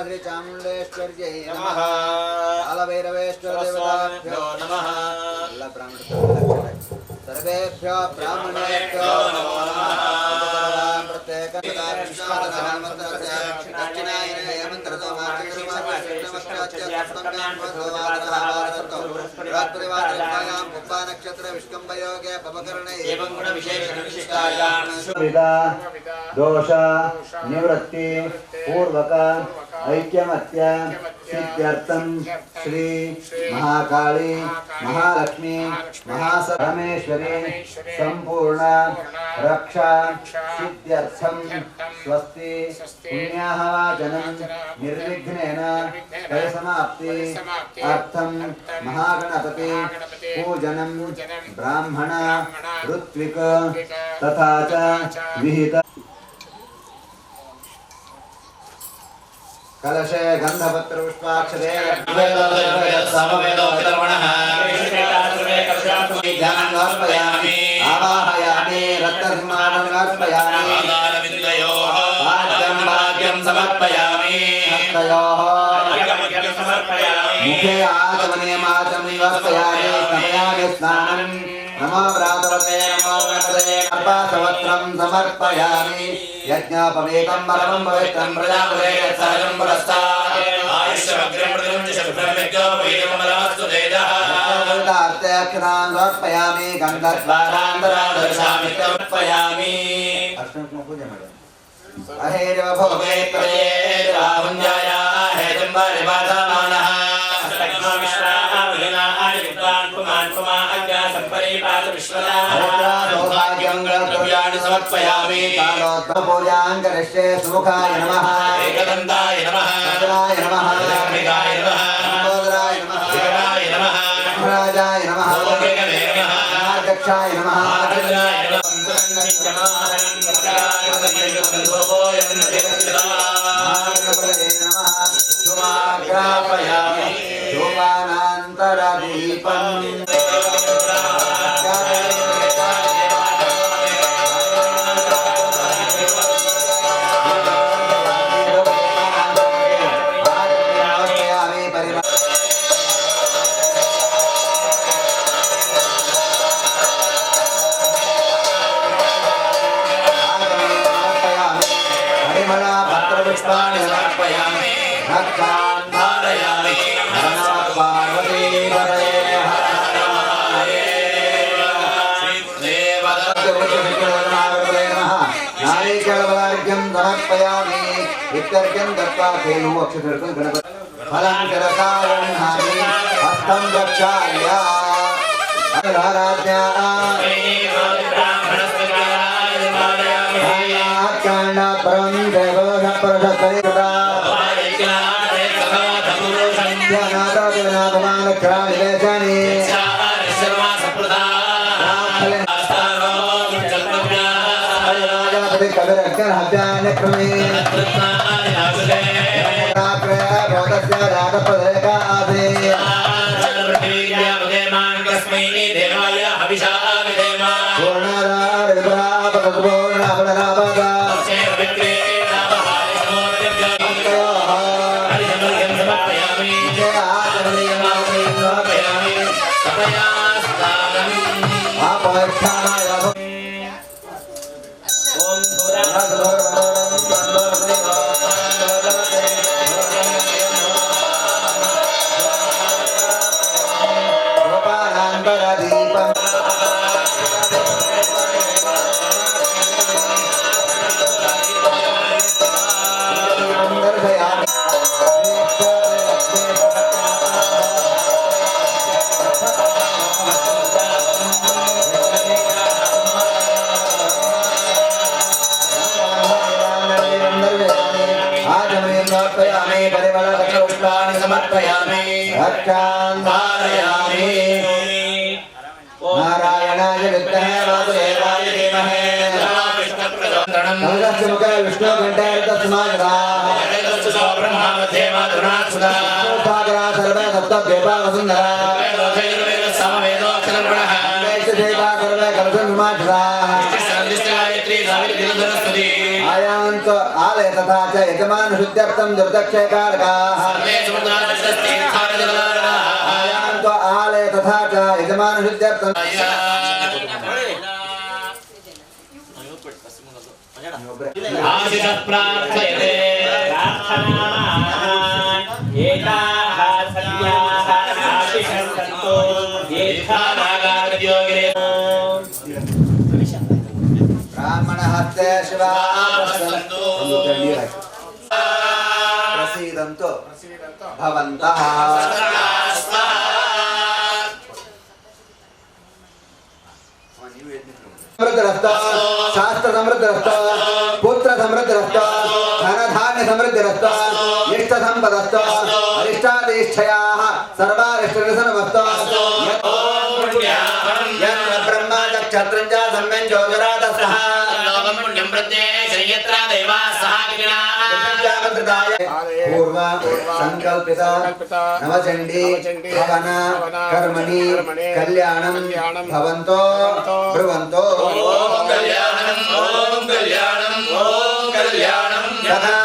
श्री चामुंडेश्वर्यै नमः। अलभैरवेश्वर देवताभ्यो नमः। सर्वेभ्यो ब्राह्मणेभ्यो नमो नमः। दोष निवृत्ति पूर्वक ऐक्यमत्य सिद्ध्यर्थं श्री महाकाली महालक्ष्मी महासरमेश्वरी संपूर्ण रक्षा सिद्ध्यर्थं स्वस्ति पुण्याः वाचनं निर्विघ्नेन परिसमाप्ति अर्थं महागणपति पूजनं ब्राह्मण ऋत्विक तथा च विहित कलशे गंधपत्र पुष्पाक्षरे आवाहयामि रत्नसिंहासनं समर्पयामि मुखे आचमनीयमाचमनीय समर्पयामि स्नानं नमो व्रातवते नमो गणपतये कर्पासवस्त्रं समर्पयामि यज्ञोपवीतं परमं पवित्रं प्रजापते सहजं पुरस्तात् आयुष्यमग्रं प्रतिमुञ्च शब्दमेकोपवीतमस्तु तेजः अर्थाक्षरान् समर्पयामि गन्धद्वारान्तरादर्शामि समर्पयामि अहेरव भोगे प्रये राहुञ्जाया हेतुम्बरिवासमानः समर्पयामि पूजां करिष्ये सुमुखाय नमः एकदन्ताय नमः भद्राय नमः लक्ष्मीकाय नमः लम्बोदराय नमः विकटाय नमः राजाय नमः दक्षाय नमः नारिकेलफलार्घ्यं समर्पयामि इत्यर्घ्यं दत्त्वा तेनु अक्षतर्पण गणपति फलं करसारण्हामि हस्तं प्रक्षाल्य आराध्या परं देवः परशस्त्रेता ध्यानादनागमानक्षरानिवेशने कविरक्षरहत्यान्यक्रमे भवतस्य रागप्रदेका आदे नारायणाय विद्महे वासुदेवाय धीमहि नमस्ते विष्णु घंटे तस्मात् ब्रह्मा मध्ये मातुरात्सुदा सागरा सर्वे सप्त देवा वसुंधरा समवेदो अक्षरप्रणः देवा सर्वे कलशन्मात्रा गायत्री सावित्री दिनधरस्वती आयान्त आलय तथा च यजमान शुद्ध्यर्थं दुर्दक्षेकारकाः सर्वे समुद्रादृष्टिस्थानजलारणाः आयान्त आलय तथा च यजमान शुद्ध्यर्थं आशिष प्रार्थयते प्रार्थनाः एताः सत्याः आशिषं सन्तो दीर्घानागार्योगिरे ब्राह्मणहस्ते शिवाः प्रसीदन्तु भवन्तः समृद्धिरस्तु शास्त्र समृद्धिरस्तु पुत्र समृद्धिरस्तु धन धान्य समृद्धिरस्तु इष्ट संपदस्तु अरिष्टादिष्ठयाः सर्वारिष्टनिधनमस्तु यत् ब्रह्मा चक्षत्रं च सम्यं ज्योतिरातस्तः लोकं पुण्यं प्रत्येकयत्र देवाः सह पूर्व संकल्पित नवचंडी हवन कर्मणि कल्याणं भवन्तो ब्रुवन्तो ओम कल्याणं तथा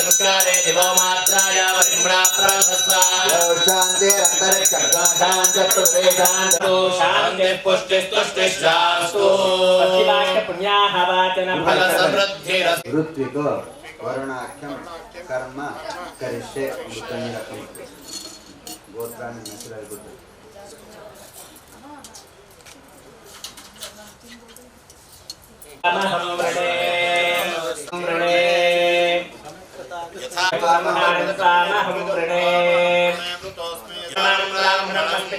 नमस्कारे दिवो मात्राय परिम्रा प्रसस्वा शांति अंतरिक्ष शांति शांति पुष्टि तुष्टि शास्तु पतिवाक्य पुण्याः वाचन फल समृद्धि ऋत्विक वरुणाख्यम कर्म करिष्ये अमृतनिरकम गोत्राणि नश्वरगुड अहं वृणे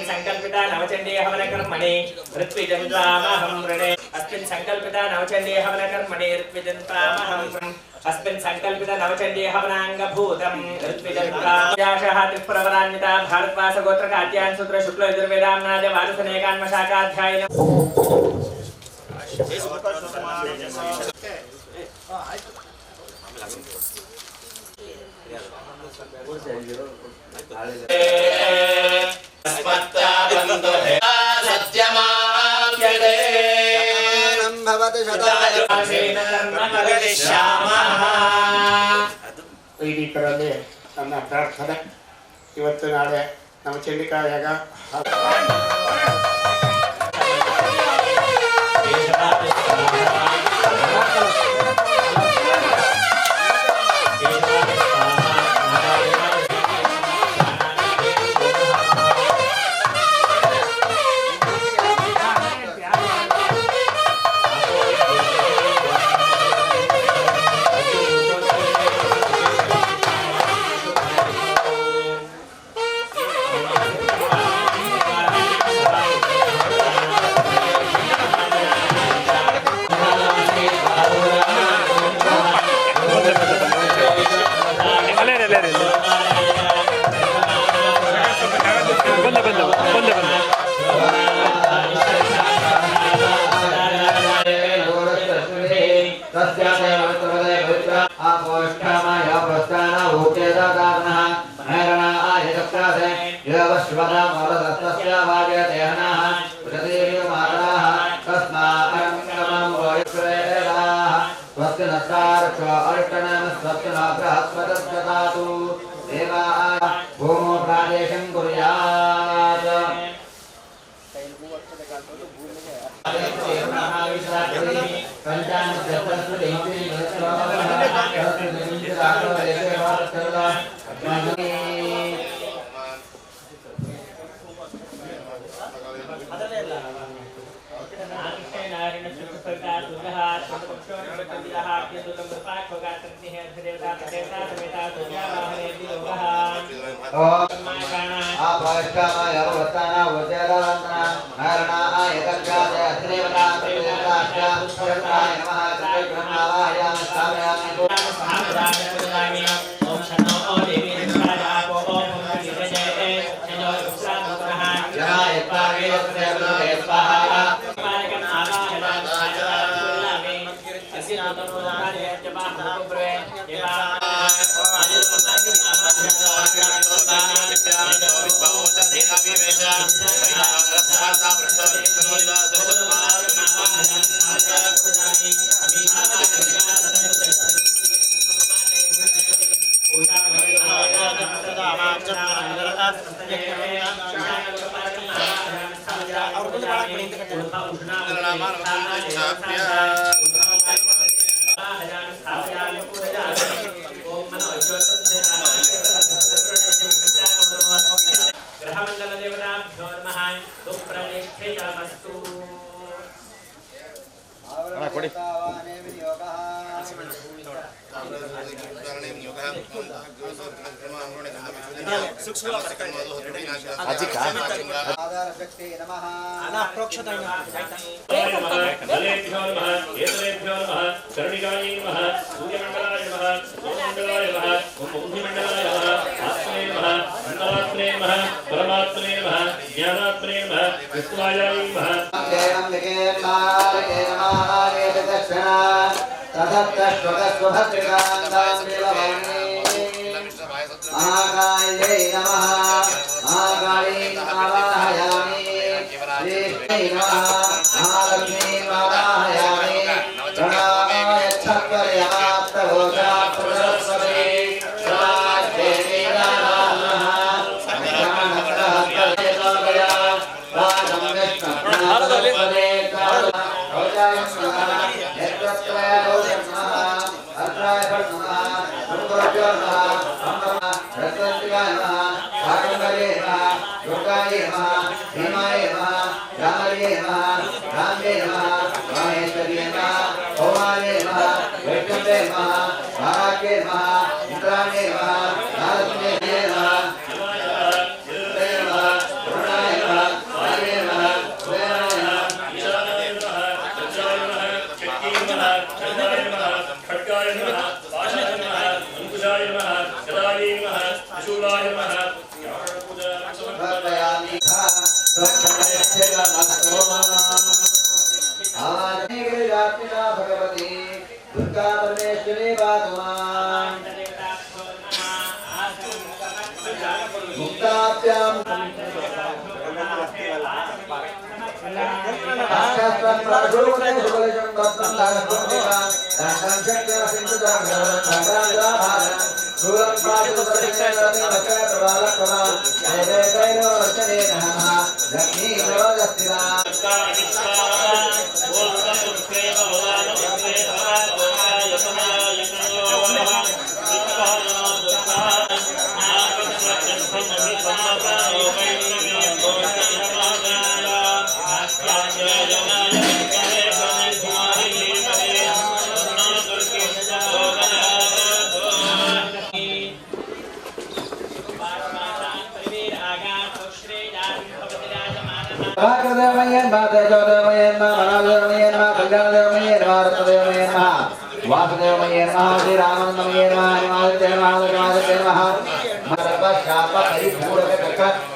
संकल्पिता नवचंडी हवन कर्मणि ऋत्विजन्तामहं वृणे अस्मिन् संकल्पिता नवचंडी हवन कर्मणि ऋत्विजन्तामहं अस्मिन् संकल्पिता नवचंडी हवनांगभूतं ऋत्विजन्तायाशः त्रिपुरवरान्विता भारतवास गोत्र कात्यायन सूत्र शुक्ल यजुर्वेदाम्नाद वारुसनेकान्मशाखाध्यायिन ನನ್ನ ಪ್ರಾರ್ಥನೆ ಇವತ್ತು ನಾಳೆ ನಮ್ಮ ಚಂಡಿಕಾಯಾಗ भूमो प्रादेशं कुर्यात्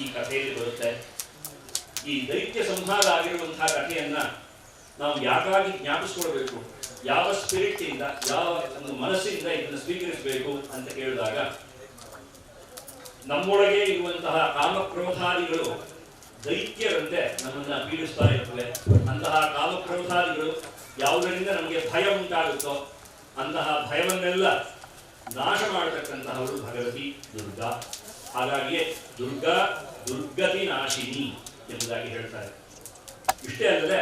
ಈ ಕಥೆಯಲ್ಲಿ ಬರುತ್ತೆ. ಈ ದೈತ್ಯ ಸಂಹಾರ ಆಗಿರುವಂತಹ ಕಥೆಯನ್ನ ನಾವು ಯಾಕಾಗಿ ಜ್ಞಾಪಿಸ್ಕೊಳ್ಬೇಕು, ಯಾವ ಸ್ಪಿರಿಟ್ ಇಂದ, ಯಾವ ಒಂದು ಮನಸ್ಸಿಂದ ಇದನ್ನು ಸ್ವೀಕರಿಸಬೇಕು ಅಂತ ಕೇಳಿದಾಗ, ನಮ್ಮೊಳಗೆ ಇರುವಂತಹ ಕಾಮಕ್ರೋಧಾದಿಗಳು ದೈತ್ಯರಂತೆ ನಮ್ಮನ್ನ ಪೀಡಿಸ್ತಾ ಇರ್ತವೆ. ಅಂತಹ ಕಾಮಕ್ರೋಧಾದಿಗಳು ಯಾವುದರಿಂದ ನಮಗೆ ಭಯ ಉಂಟಾಗುತ್ತೋ ಅಂತಹ ಭಯವನ್ನೆಲ್ಲ ನಾಶ ಮಾಡತಕ್ಕಂತಹವಳು ಭಗವತಿ ದುರ್ಗಾ. ಹಾಗಾಗಿಯೇ ದುರ್ಗಾ ದುರ್ಗತಿ ನಾಶಿನಿ ಎಂಬುದಾಗಿ ಹೇಳ್ತಾರೆ. ಇಷ್ಟೇ ಅಲ್ಲದೆ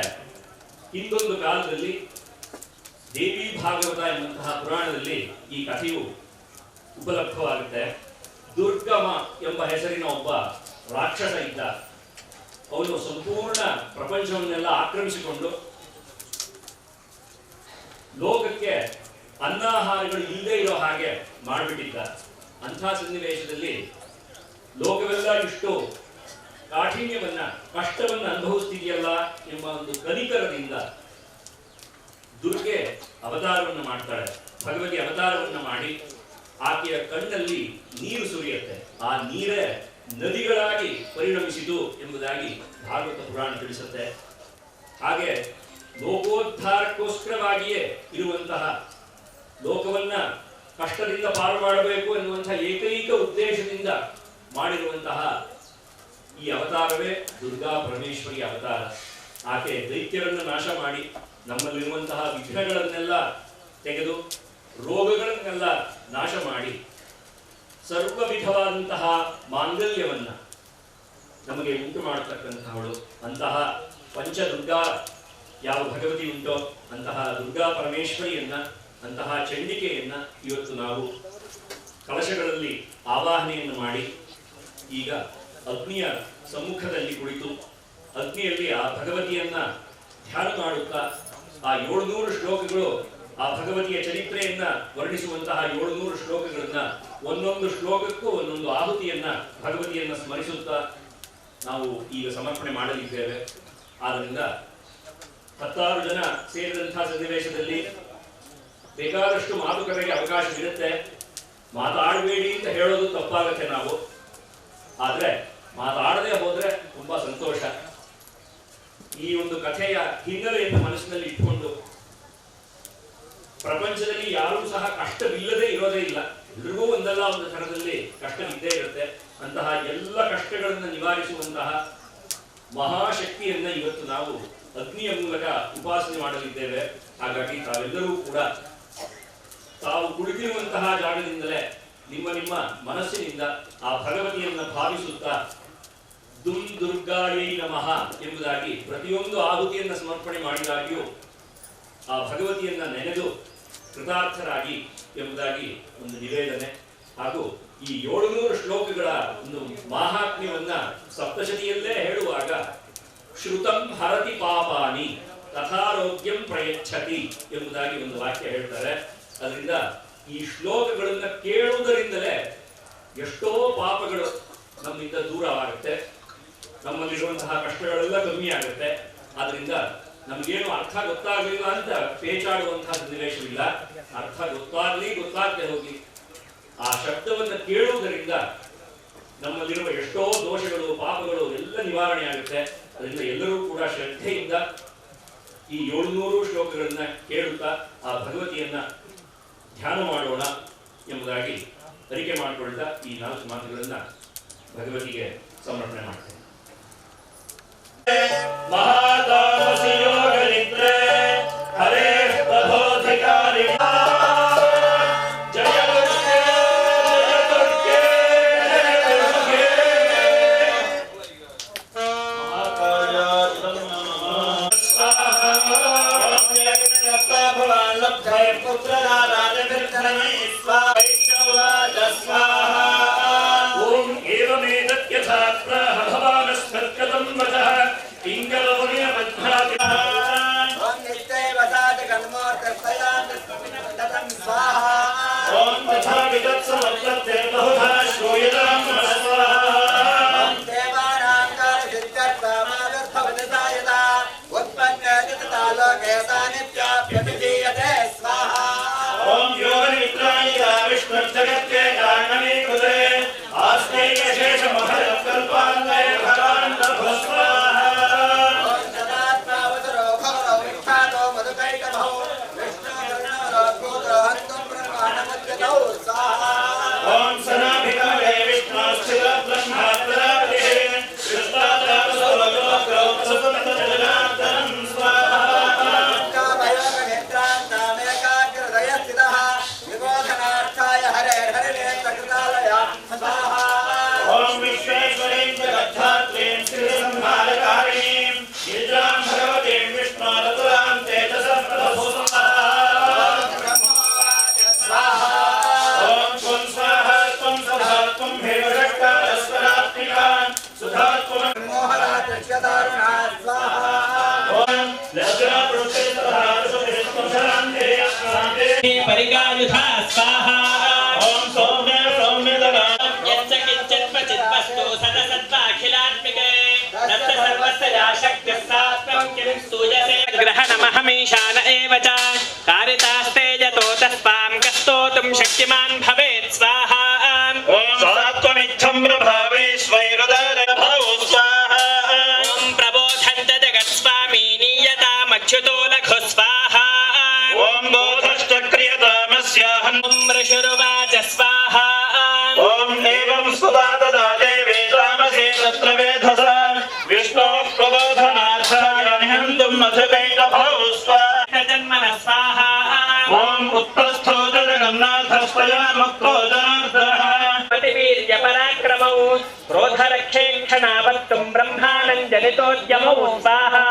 ಹಿಂದೊಂದು ಕಾಲದಲ್ಲಿ ದೇವಿ ಭಾಗವತ ಎಂಬಂತಹ ಪುರಾಣದಲ್ಲಿ ಈ ಕಥೆಯು ಉಪಲಬ್ಧವಾಗುತ್ತೆ. ದುರ್ಗಮ ಎಂಬ ಹೆಸರಿನ ಒಬ್ಬ ರಾಕ್ಷಸ ಇದ್ದ. ಅವನು ಸಂಪೂರ್ಣ ಪ್ರಪಂಚವನ್ನೆಲ್ಲ ಆಕ್ರಮಿಸಿಕೊಂಡು ಲೋಕಕ್ಕೆ ಅನ್ನಾಹಾರಗಳು ಇಲ್ಲದೆ ಇರೋ ಹಾಗೆ ಮಾಡಿಬಿಟ್ಟಿದ್ದ. ಅಂಥ ಸನ್ನಿವೇಶದಲ್ಲಿ ಲೋಕವೆಲ್ಲ ಇಷ್ಟು ಕಾಠಿಣ್ಯವನ್ನ, ಕಷ್ಟವನ್ನ ಅನುಭವಿಸ್ತಿದೆಯಲ್ಲ ಎಂಬ ಒಂದು ಕನಿಕರದಿಂದ ದುರ್ಗೆ ಅವತಾರವನ್ನು ಮಾಡ್ತಾಳೆ. ಭಗವತಿ ಅವತಾರವನ್ನು ಮಾಡಿ ಆಕೆಯ ಕಣ್ಣಲ್ಲಿ ನೀರು ಸುರಿಯುತ್ತೆ. ಆ ನೀರೇ ನದಿಗಳಾಗಿ ಪರಿಣಮಿಸಿತು ಎಂಬುದಾಗಿ ಭಾಗವತ ಪುರಾಣ ತಿಳಿಸುತ್ತೆ. ಹಾಗೆ ಲೋಕೋದ್ಧಾರಕ್ಕೋಸ್ಕರವಾಗಿಯೇ ಇರುವಂತಹ, ಲೋಕವನ್ನ ಕಷ್ಟದಿಂದ ಪಾರು ಮಾಡಬೇಕು ಎನ್ನುವಂತಹ ಏಕೈಕ ಉದ್ದೇಶದಿಂದ ಮಾಡಿರುವಂತಹ ಈ ಅವತಾರವೇ ದುರ್ಗಾ ಪರಮೇಶ್ವರಿ ಅವತಾರ. ಆಕೆ ದೈತ್ಯರನ್ನು ನಾಶ ಮಾಡಿ ನಮ್ಮಲ್ಲಿರುವಂತಹ ವಿಘ್ನಗಳನ್ನೆಲ್ಲ ತೆಗೆದು ರೋಗಗಳನ್ನೆಲ್ಲ ನಾಶ ಮಾಡಿ ಸರ್ವ ವಿಧವಾದಂತಹ ಮಾಂಗಲ್ಯವನ್ನ ನಮಗೆ ಉಂಟು ಮಾಡತಕ್ಕಂತಹವಳು. ಅಂತಹ ಪಂಚದುರ್ಗಾ ಯಾವ ಭಗವತಿ ಉಂಟೋ ಅಂತಹ ದುರ್ಗಾ ಪರಮೇಶ್ವರಿಯನ್ನ, ಅಂತಹ ಚಂಡಿಕೆಯನ್ನ ಇವತ್ತು ನಾವು ಕಲಶಗಳಲ್ಲಿ ಆವಾಹನೆಯನ್ನು ಮಾಡಿ ಈಗ ಅಗ್ನಿಯ ಸಮ್ಮುಖದಲ್ಲಿ ಕುಳಿತು ಅಗ್ನಿಯಲ್ಲಿ ಆ ಭಗವತಿಯನ್ನ ಧ್ಯಾನ ಮಾಡುತ್ತಾ ಆ 700 ಶ್ಲೋಕಗಳು, ಆ ಭಗವತಿಯ ಚರಿತ್ರೆಯನ್ನ ವರ್ಣಿಸುವಂತಹ 700 ಶ್ಲೋಕಗಳನ್ನ, ಒಂದೊಂದು ಶ್ಲೋಕಕ್ಕೂ ಒಂದೊಂದು ಆಹುತಿಯನ್ನ, ಭಗವತಿಯನ್ನ ಸ್ಮರಿಸುತ್ತಾ ನಾವು ಈಗ ಸಮರ್ಪಣೆ ಮಾಡಲಿದ್ದೇವೆ. ಆದ್ದರಿಂದ 16 ಜನ ಸೇರಿದಂತಹ ಸನ್ನಿವೇಶದಲ್ಲಿ ಬೇಕಾದಷ್ಟು ಮಾತುಕತೆಗೆ ಅವಕಾಶವಿರುತ್ತೆ. ಮಾತಾಡಬೇಡಿ ಅಂತ ಹೇಳೋದು ತಪ್ಪಾಗತ್ತೆ ನಾವು, ಆದ್ರೆ ಮಾತಾಡದೆ ಹೋದ್ರೆ ತುಂಬಾ ಸಂತೋಷ. ಈ ಒಂದು ಕಥೆಯ ಹಿನ್ನೆಲೆಯನ್ನು ಮನಸ್ಸಿನಲ್ಲಿ ಇಟ್ಕೊಂಡು, ಪ್ರಪಂಚದಲ್ಲಿ ಯಾರೂ ಸಹ ಕಷ್ಟವಿಲ್ಲದೆ ಇರೋದೇ ಇಲ್ಲ, ಎಲ್ರಿಗೂ ಒಂದಲ್ಲ ಒಂದು ಥರದಲ್ಲಿ ಕಷ್ಟವಿದ್ದೇ ಇರುತ್ತೆ. ಅಂತಹ ಎಲ್ಲ ಕಷ್ಟಗಳನ್ನು ನಿವಾರಿಸುವಂತಹ ಮಹಾಶಕ್ತಿಯನ್ನ ಇವತ್ತು ನಾವು ಅಗ್ನಿಯ ಮೂಲಕ ಉಪಾಸನೆ ಮಾಡಲಿದ್ದೇವೆ. ಹಾಗಾಗಿ ತಾವೆಲ್ಲರೂ ಕೂಡ ತಾವು ಕುಳಿತಿರುವಂತಹ ಜಾಗದಿಂದಲೇ ನಿಮ್ಮ ನಿಮ್ಮ ಮನಸ್ಸಿನಿಂದ ಆ ಭಗವತಿಯನ್ನ ಭಾವಿಸುತ್ತಾ ದುಂ ದುರ್ಗಾಯೈ ನಮಃ ಎಂಬುದಾಗಿ ಪ್ರತಿಯೊಂದು ಆಹುತಿಯನ್ನ ಸಮರ್ಪಣೆ ಮಾಡಿದಾಗಿಯೂ ಆ ಭಗವತಿಯನ್ನ ನೆನೆದು ಕೃತಾರ್ಥರಾಗಿ ಎಂಬುದಾಗಿ ಒಂದು ನಿವೇದನೆ. ಹಾಗೂ ಈ 700 ಶ್ಲೋಕಗಳ ಒಂದು ಮಾಹಾತ್ಮ್ಯವನ್ನ ಸಪ್ತಶತಿಯಲ್ಲೇ ಹೇಳುವಾಗ ಶ್ರುತಂ ಹರತಿ ಪಾಪಾನಿ ತಥಾರೋಗ್ಯಂ ಪ್ರಯಚ್ಛತಿ ಎಂಬುದಾಗಿ ಒಂದು ವಾಕ್ಯ ಹೇಳ್ತಾರೆ. ಅದರಿಂದ ಈ ಶ್ಲೋಕಗಳನ್ನ ಕೇಳುವುದರಿಂದಲೇ ಎಷ್ಟೋ ಪಾಪಗಳು ನಮ್ಮಿಂದ ದೂರವಾಗುತ್ತೆ, ನಮ್ಮಲ್ಲಿರುವಂತಹ ಕಷ್ಟಗಳೆಲ್ಲ ಕಮ್ಮಿ ಆಗುತ್ತೆ. ಆದ್ರಿಂದ ನಮ್ಗೇನು ಅರ್ಥ ಗೊತ್ತಾಗಲಿಲ್ಲ ಅಂತ ಪೇಚಾಡುವಂತಹ ಸನ್ನಿವೇಶವಿಲ್ಲ. ಅರ್ಥ ಗೊತ್ತಾಗದೆ ಹೋಗಿ ಆ ಶಬ್ದವನ್ನ ಕೇಳುವುದರಿಂದ ನಮ್ಮಲ್ಲಿರುವ ಎಷ್ಟೋ ದೋಷಗಳು, ಪಾಪಗಳು ಎಲ್ಲ ನಿವಾರಣೆ ಆಗುತ್ತೆ. ಅದರಿಂದ ಎಲ್ಲರೂ ಕೂಡ ಶ್ರದ್ಧೆಯಿಂದ ಈ 700 ಶ್ಲೋಕಗಳನ್ನ ಕೇಳುತ್ತಾ ಆ ಭಗವತಿಯನ್ನ ಧ್ಯಾನ ಮಾಡೋಣ ಎಂಬುದಾಗಿ ಅರಿಕೆ ಮಾಡಿಕೊಳ್ತಾ ಈ 4 ಮಾತುಗಳನ್ನ ಭಗವತಿಗೆ ಸಮರ್ಪಣೆ ಮಾಡ್ತೇನೆ. ಮಹಾತಾಮಸಿ ಯೋಗ ನಿದ್ರೆ ಹರೇ ಪ್ರಬೋಧಿಕಾರಿ ಜಯ ದುರ್ಗೆ ಜಯ ದುರ್ಗೆ ಜಯ ದುರ್ಗೆ ಮಹಾಕಾಯ ಓಂ ಏವಮೇತತ್ ಯಥಾ ಭಗವಾನಸ್ಮತ್ಕೃತಂ ವಚಃ ಇಂಗಲೋನಿಯ ಮಧ್ಯಾತಿ ಓಂ ನಿತ್ಯೈವ ಸಾಧ ಕರ್ಮೋರ್ತಸ್ತಯಾಂ ಸ್ವಾಹಾ ಓಂ ತಥಾ ವಿದತ್ಸಮತ್ತೇ ಬಹುಧಾ ಶ್ರೂಯತಾಂ ಸ್ವಾಹಾ ಓಂ ದೇವಾನಾಂ ಕಾಲಸಿದ್ಧರ್ಥಮಾಗರ್ಭವದಸಾಯತಾ ಉತ್ಪನ್ನಯತತಾ ಲೋಕೇತಾ ನಿತ್ಯಾಪ್ಯಭಿಧೀಯತೆ ಸ್ವಾಹಾ ಓಂ ಯೋಗನಿದ್ರಾಯ ವಿಷ್ಣುರ್ಜಗತ್ತೇ ಕಾರಣಮೀಕೃತೆ ಆಸ್ತೆ ಯಶೇಷ ಮಹಃ ಕಲ್ಪಾನ್ परिगायुधा स्वाहा ओम सौम्य सौम्यदना यच्च किञ्चिन्वचिद्वस्तु सदसत्त्वाखिलात्मिके तस्य सर्वस्य या शक्तिः सात्वं किं स्तूयसे ग्रहणमहमीशान एव च कारितास्ते यतो तस्मां कस्तोतुं शक्तिमान् भवेत् स्वाहा ओम सात्वमिच्छं प्रभावे स्वैरुदरभावो स्वाहा ओम प्रबोधन्त जगत्स्वामी नीयतामच्युतो लघु स्वाहा ओम ऋषुरुवाच स्वाहा ओम एवं सुधा तदा देवे तामसे तत्र वेधसा विष्णोः प्रबोधनार्थाय निहन्तुं मधुकैटभौ स्वाहा जन्मनः स्वाहा ओम उत्तस्थो जगन्नाथस्त्वया मुक्तो जनार्दनः प्रतिवीर्यपराक्रमौ क्रोधरक्षे क्षणावत्तुं ब्रह्माणं जनितोद्यमौ स्वाहा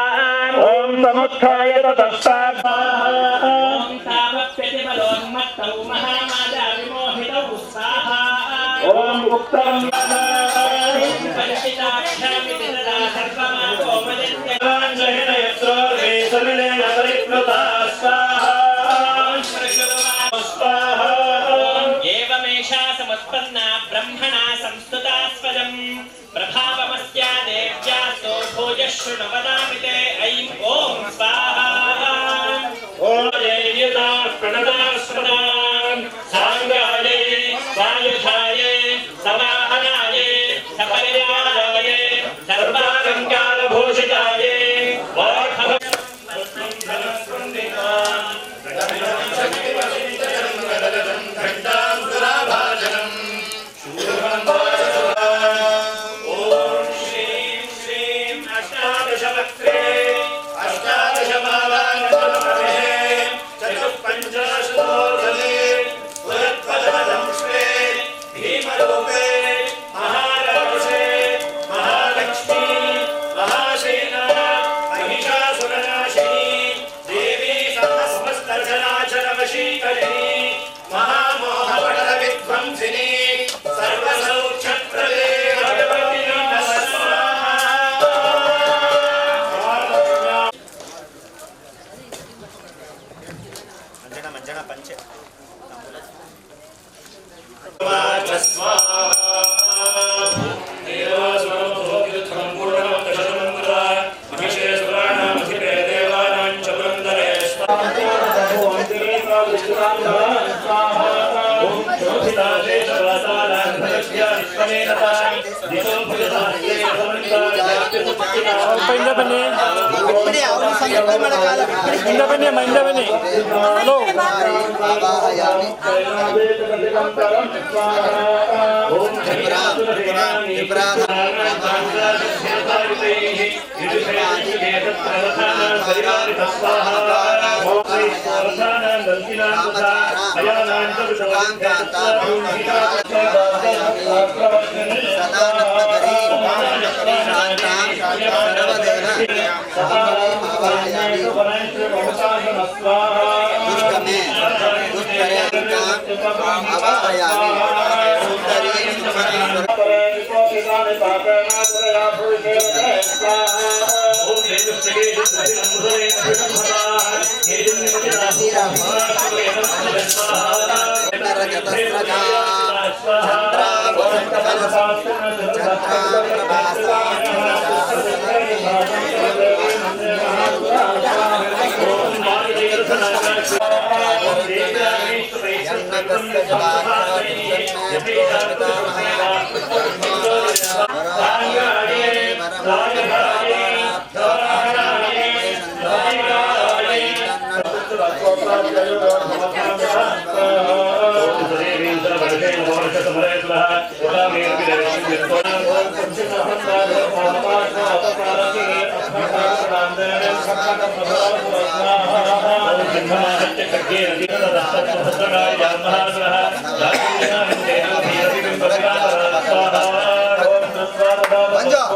ओम समुत्थाय ततः स्वाहा ओम तावत्यतिबलोन्मत्तौ महामाजा विमोहितौ स्वाहा ओम उक्तं परिचिताख्यामि विददा सर्वमापो मदित्यञ्जहिनयत्रो वेसलिलेन परिप्लुता स्वाहा स्वाहा एवमेषा समुत्पन्ना ब्रह्मणा संस्तुता स्वयं प्रभावमस्या देव्यास्तो भोजः शृणु वदामि ते ऐं ॐ स्वाहा ॐ जययुता प्रणदास्पदा साङ्गाय सायुधाय समाहनाय सपरिवाराय सर्वालङ्कारभूषिताय ಮಂಜು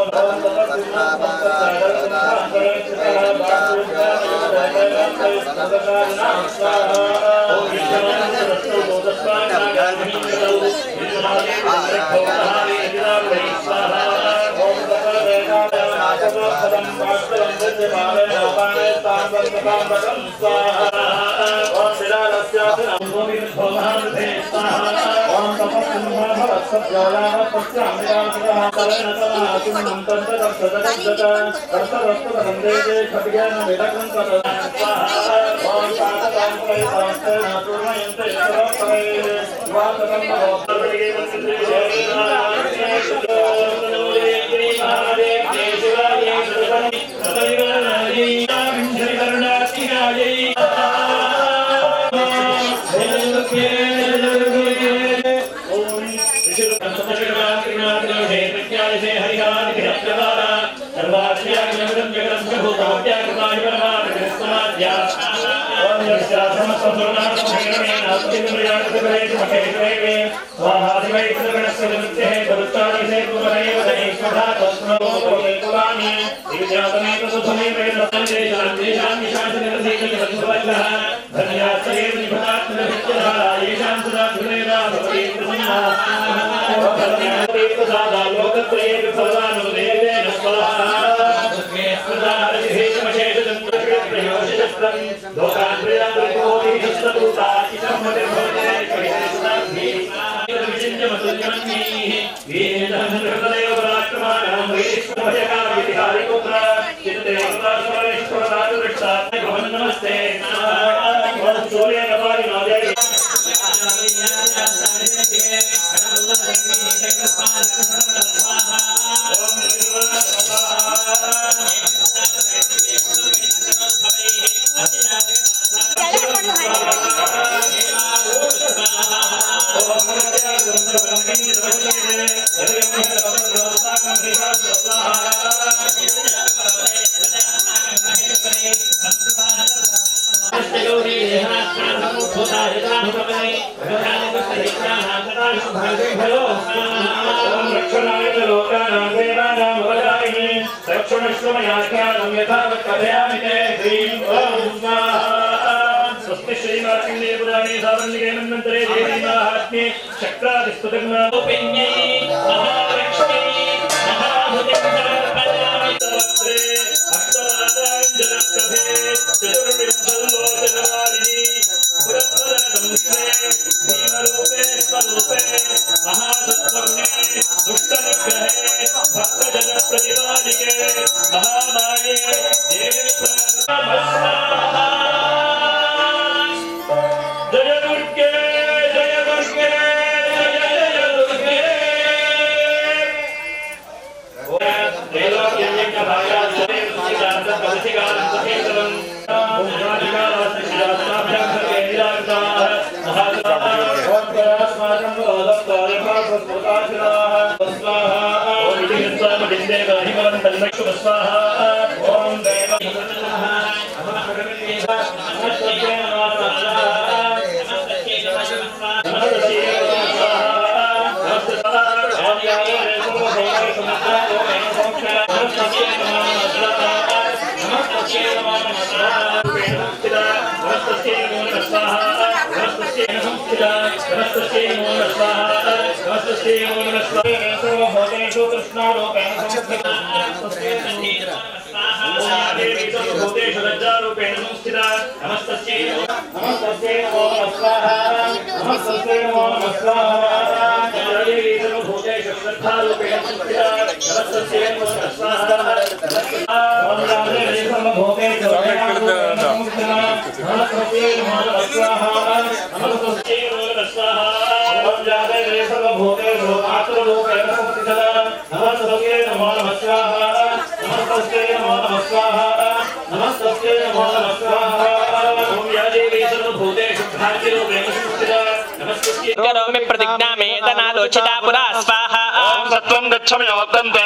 करोमि प्रतिज्ञामेतनालोचिता पुरा स्वाहा सत्वं गच्छमि वर्तन्ते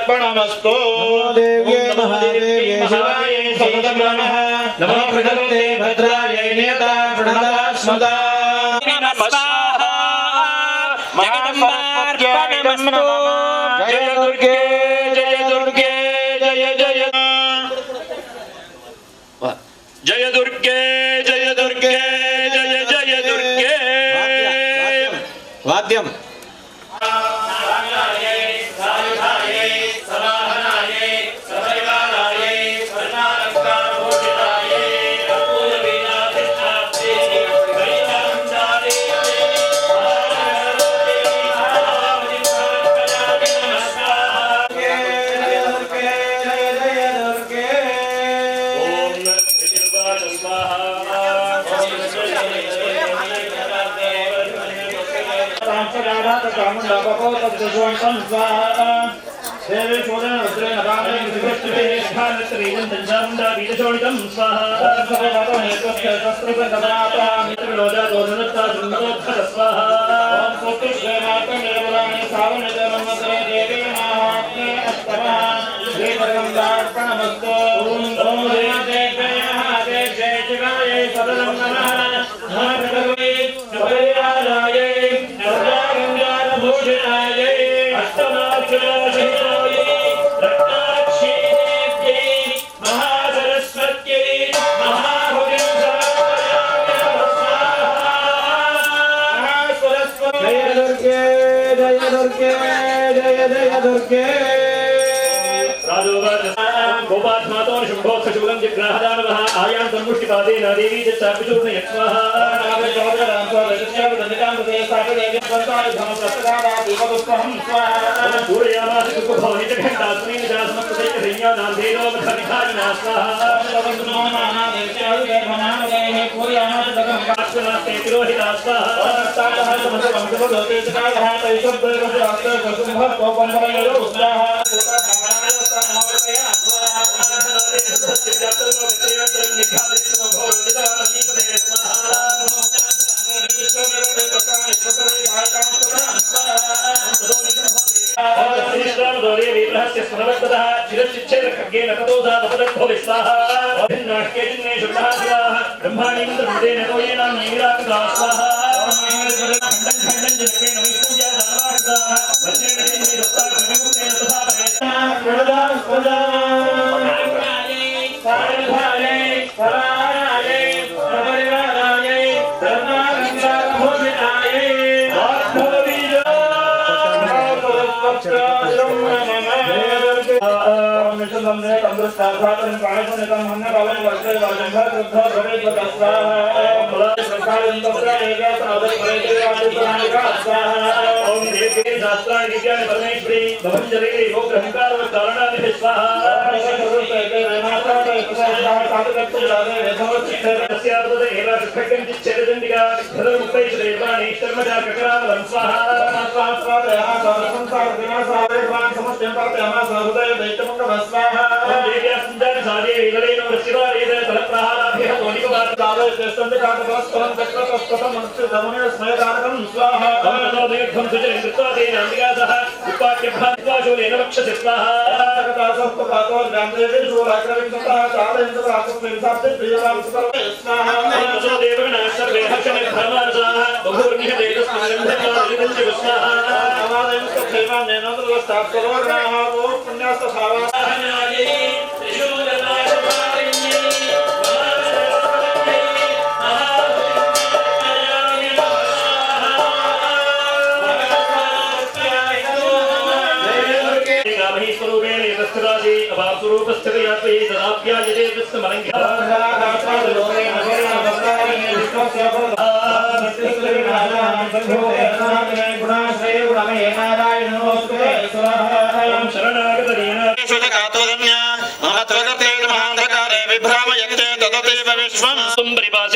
अर्पणमस्तु देव्ये महादेव्ये शिवाय सततं नमः नमः प्रकृते भद्रायै नियता प्रणदा स्मदा स्वाहा जगदम्बार्पणमस्तु जय दुर्गे जय दुर्गे जय जय जय दुर्गे जय दुर्गे जय जय दुर्गे वाद्यम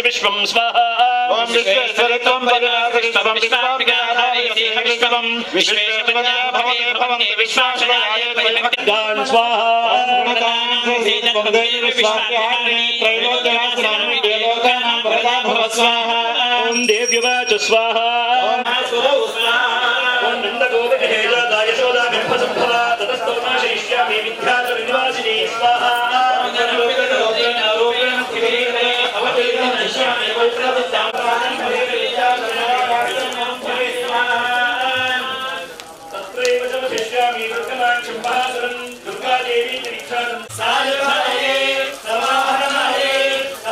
विश्वं स्वाहा ओम विश्वेश्वरत्वं भगवान् विश्वं विश्वेश्वरया भवते भवन्ति विश्वासयाय गान स्वाहा त्रैलोक्यनाशनं देवलोकानां वरदा भव स्वाहा ओम देव्यवाच स्वाहा ओम नन्दगोपहेजाय यशोदा गर्भसम्भवा ततस्तोमाशयिष्यामि विद्याचरनिवासिनी स्वाहा तत्रैव च पश्यामि दुर्गमाक्षं महासुरं दुर्गादेवी निरीक्षानं सायुधाये समाहरणाये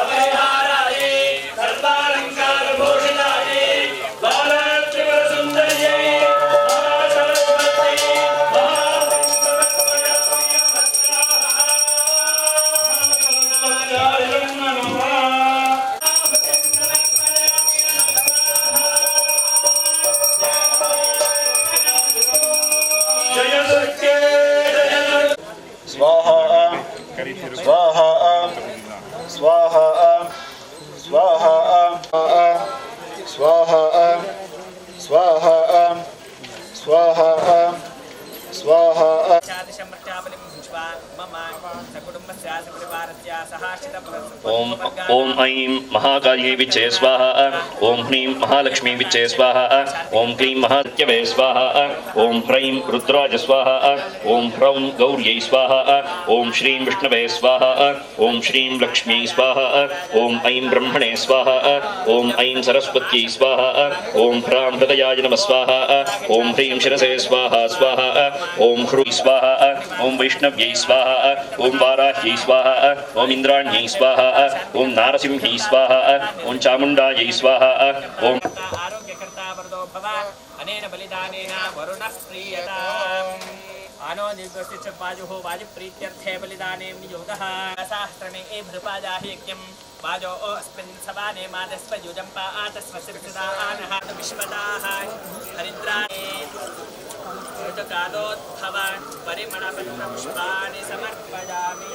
अभयहाराये सर्वालङ्कारभूषिताये बालत्रिपुरसुन्दर्ये महासरस्वत्यै स्वाहा स्वाहा स्वाहा स्वाहा स्वाहा स्वाहा स्वाहा स्वाहा ओम ओम ऐं महाकाली विच्चे स्वाहा ओम ह्रीं महालक्ष्मी विच्चे स्वाहा ओम क्लीं महात्यवे स्वाहा ओम ह्रैं रुद्राज स्वाहा ओम ह्रौं गौर्यै स्वाहा ओम श्रीं विष्णवे स्वाहा ओम श्रीं लक्ष्म्यै स्वाहा ओम ऐं ब्रह्मणे स्वाहा ओम ऐं सरस्वत्यै स्वाहा ओम ह्रां हृदयाय नमः स्वाहा ओम ह्रीं शिरसे स्वाहा स्वाहा ओम ह्रूं स्वाहा ओम वैष्णव्यै स्वाहा ओम वाराह्यै स्वाहा ओम इंद्राण्यै स्वाहा ओम नारसिंह्यै स्वाहा ओम चामुण्डायै स्वाहा ओम आरोग्यकर्ता वरदो भव अनेन बलिदानेन वरुणः प्रीयताम् आनो निर्गोष्ठिश्च वाजुः वायुप्रीत्यर्थे बलिदाने नियोगः सहस्रमे भृपाजाहि यज्ञं वाजो अस्मिन् सवाने मादस्व युजं पातस्व सिर्षदानः विश्वदाः हरिद्राणि ऋतुकालोद्भव परिमलपत्रपुष्पाणि समर्पयामि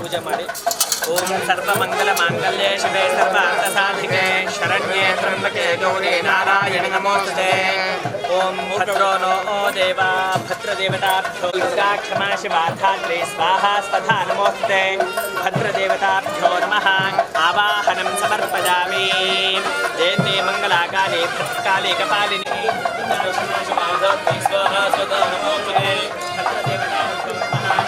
पूजा माडि ओम सर्वमंगल मांगल्ये शिवे सर्वार्थ साधिके शरण्ये त्र्यंबके गौरी नारायण नमोस्तुते ओम भद्रो नो देवा भद्रदेवताभ्यो दुर्गा क्षमा शिवा धात्री स्वाहा स्वधा नमोस्तुते भद्रदेवताभ्यो नमः आवाहनं समर्पयामि देवी मंगलाकाले भद्रकाले कपालिनी क्षमा शिवा धात्री स्वाहा स्वधा नमोस्तुते भद्रदेवताभ्यो नमः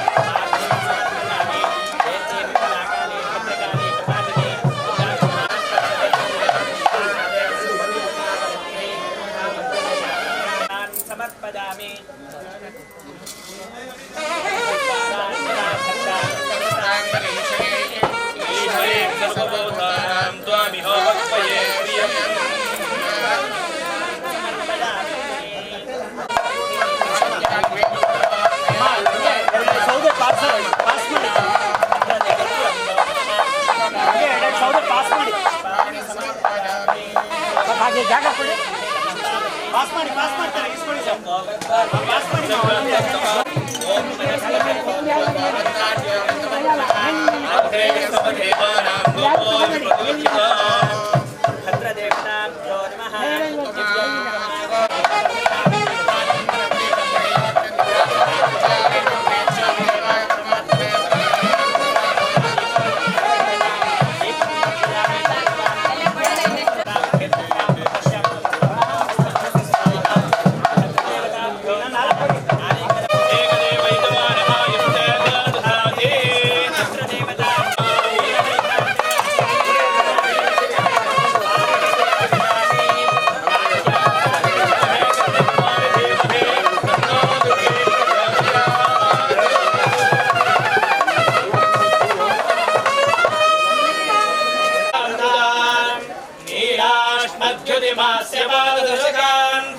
ಹಾಗೆ ಜಾಗ ಕೊಡಿ ಪಾಸ್ ಮಾಡ್ತಾರೆ ಇಸ್ಕೊಳ್ಳಿ ಸರ್ ಪಾಸ್ ಮಾಡಿ ಭದ್ರದೇವತಾಭ್ಯೋ ನಮಃ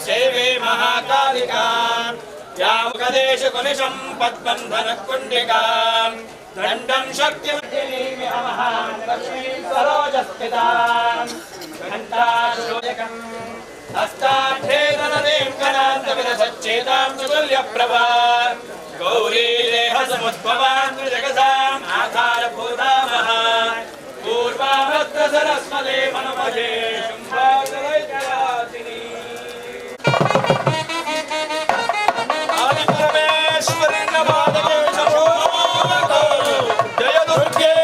सेवे महाकालिकां यामुकदेशकुनिशं पद्मं धनकुण्डिकां दण्डं शक्तिमध्यनीमि अमहां लक्ष्मीं सरोजस्थितां घण्टाशोयकम् हस्ताभ्येदनदीं कलान्तविदसच्चेतां तुल्यप्रभा गौरी देहसमुद्भवां जगदाम् आधारभूता महा पूर्वाभद्र सरस्वती मनमहे शुम्भाकरैकरासिनी आदिपरमेश्वरी नमादके शम्भो जय दुर्गे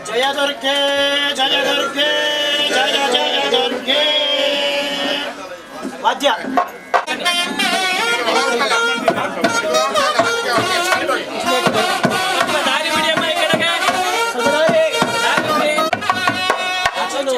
जय दुर्गे जय दुर्गे जय जय दुर्गे ವಾದ್ಯ ದಾರಿ ಬಿಡಿ ಅಮ್ಮ ಈ ಕಡೆಗೆ ದಾರಿ ಬಿಡಿ ಆಚೆನು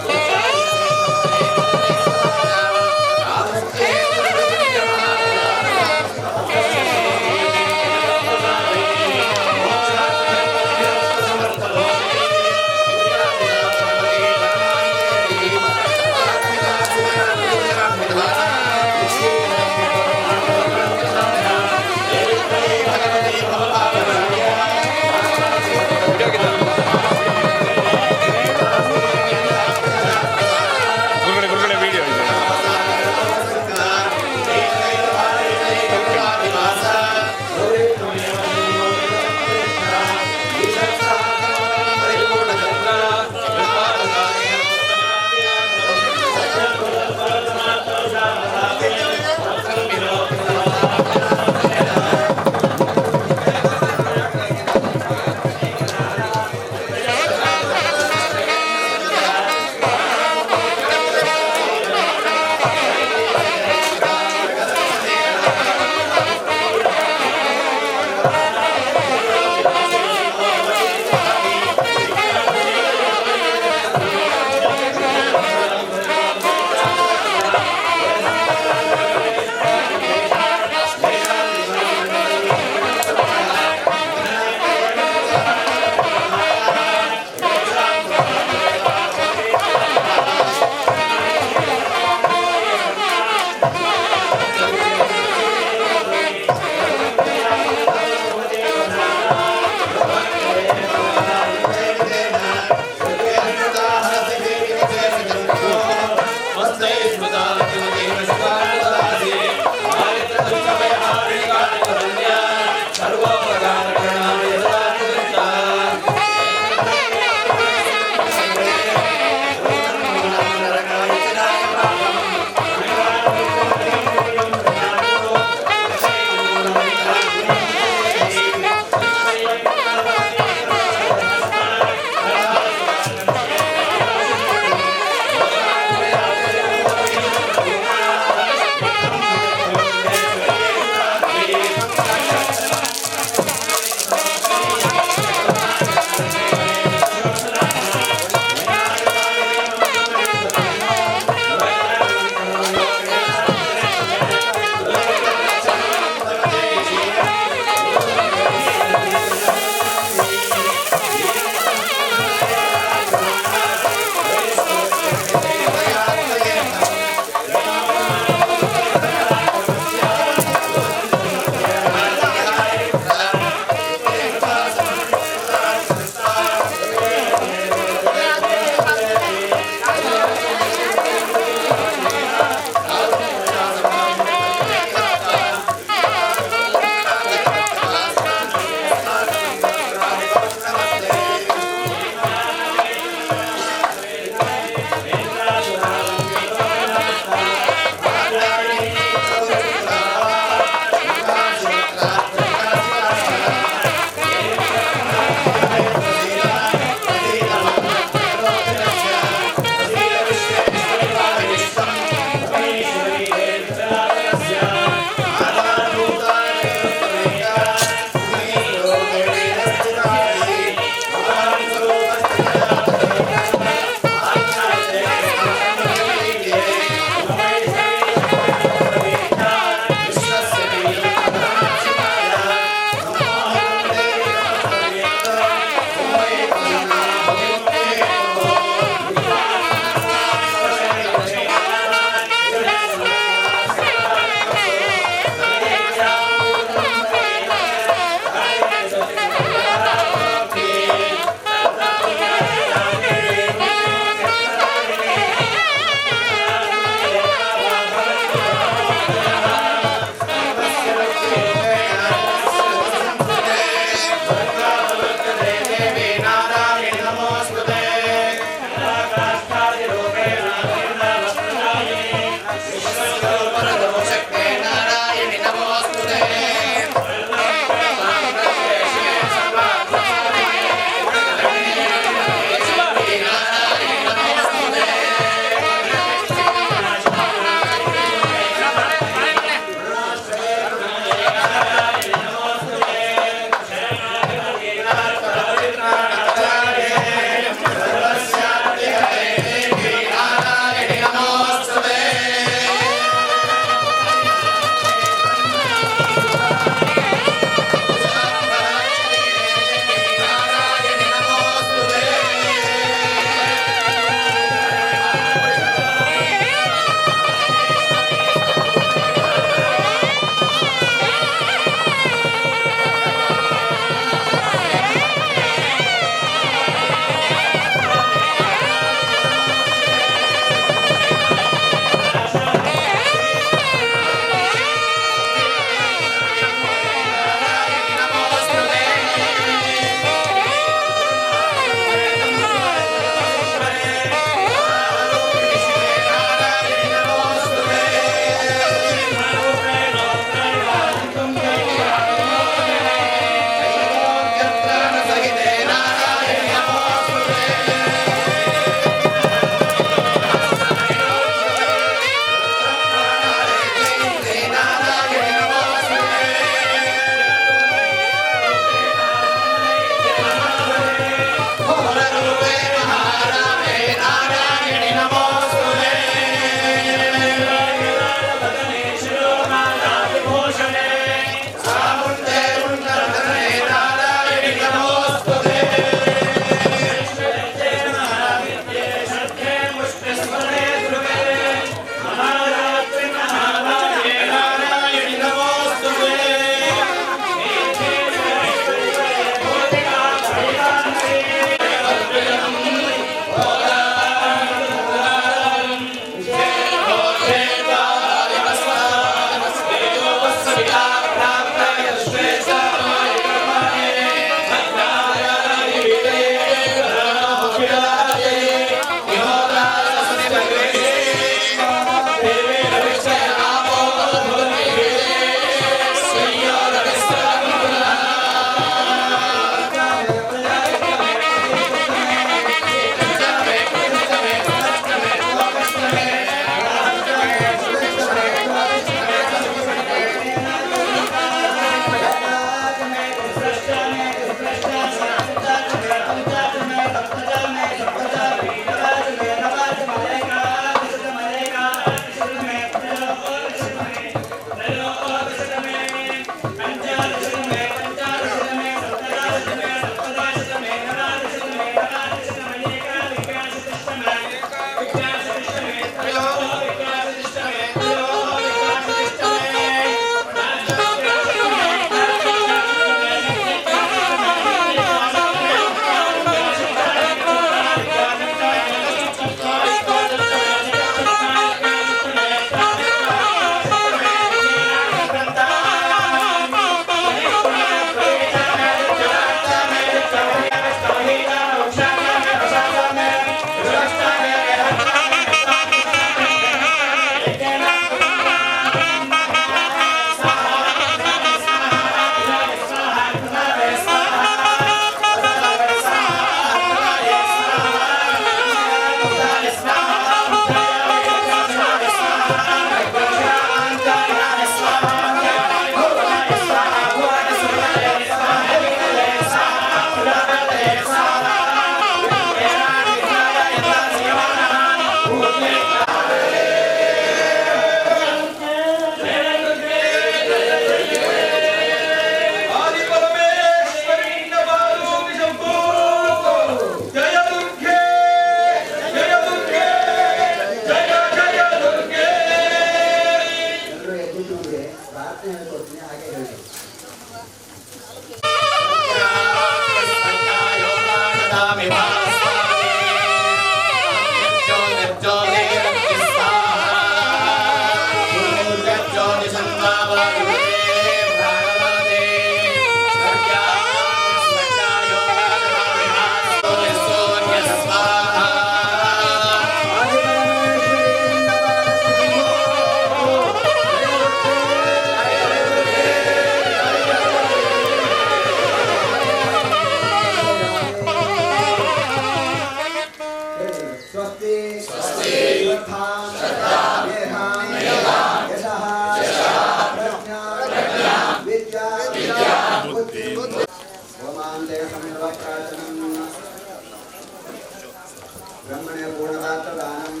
ब्रह्मणे पूर्णदात्रदानम्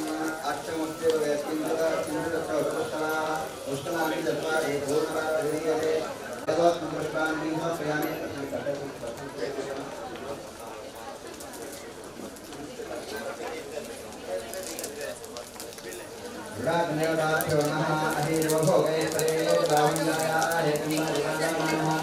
अष्टमुच्चैव पुष्टमानि चत्वारि पूर्णदात्रविधीयते पुष्पाणि प्रयाणे राजनेवदाभ्यो नमः अहिर्वो भोगे परे बाहुल्याया हेतुमादिकानमः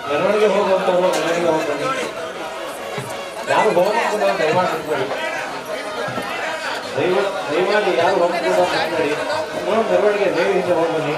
ಮೆರವಣಿಗೆ ಹೋಗುವಂಥವ್ರು ಮೆರವಣಿಗೆ ಹೋಗಿ ಬನ್ನಿ. ಯಾರು ಹೋಗ್ಬೇಕು ದಯಮಾಡಿ ದಯಮಾಡಿ ಯಾರು ಹೋಗ್ಬೇಕು ಮಾಡಿ ಮೆರವಣಿಗೆ ದೇವಿಯಿಂದ ಹೋಗಿ ಬನ್ನಿ.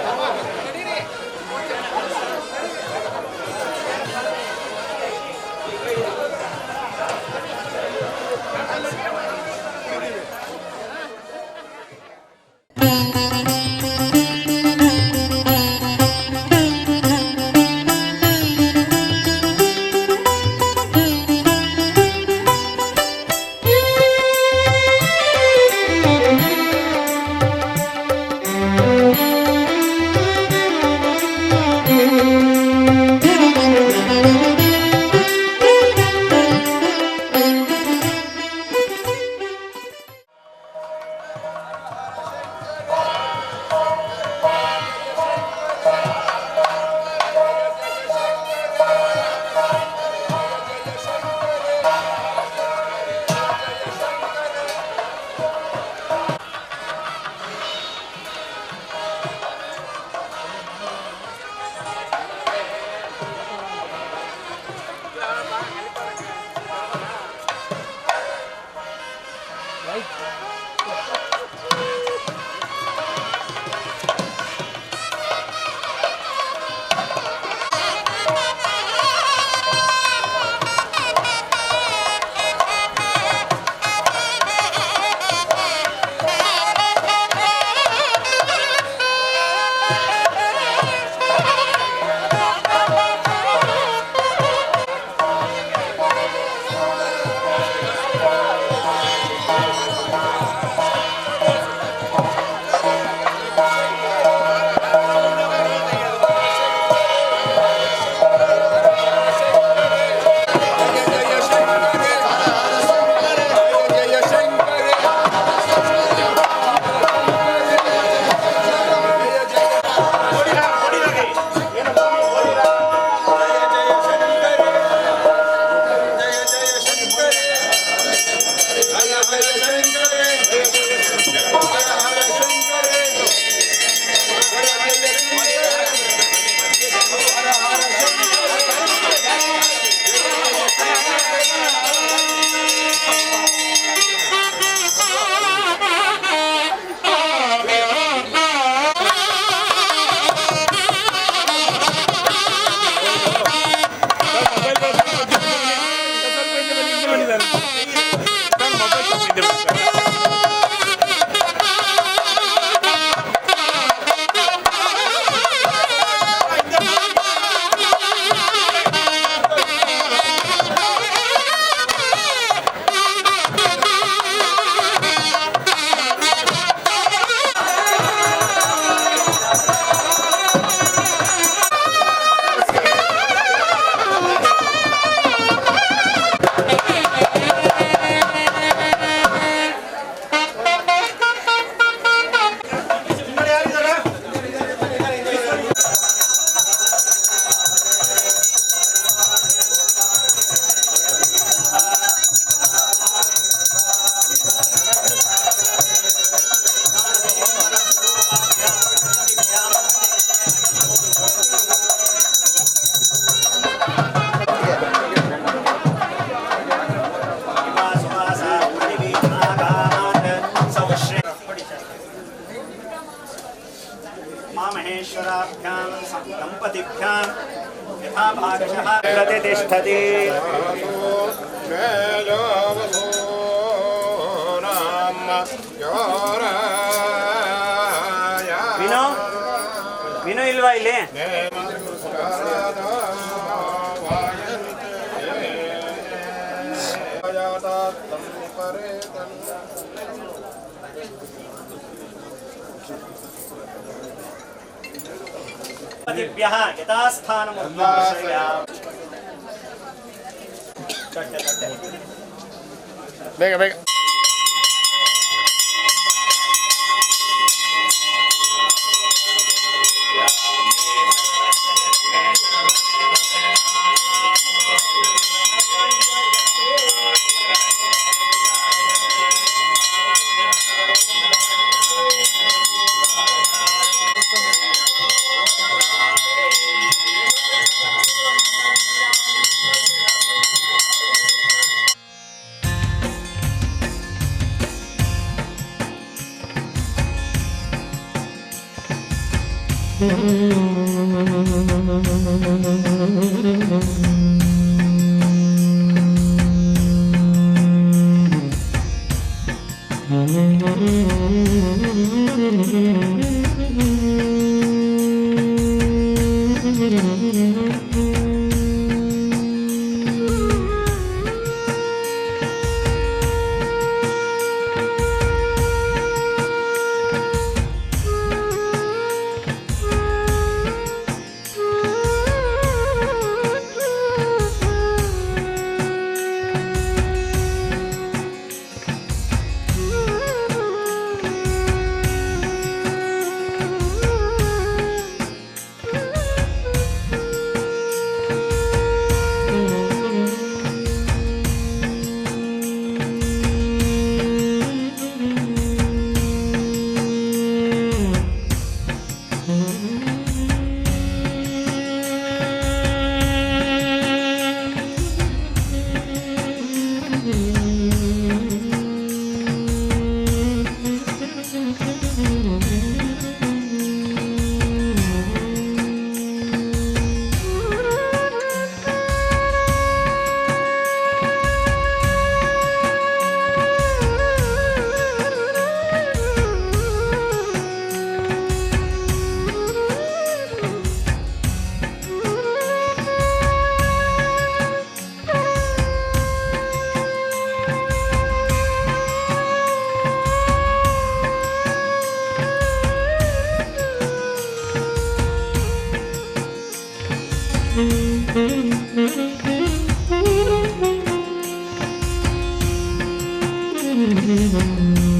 पतिभ्यां यथा भागशः प्रतिष्ठति विनो इल्वा इल्ले पतिभ्यः यथास्थानम् उद्वासयामि ಬೇಗ ಬೇಗ Mm-hmm.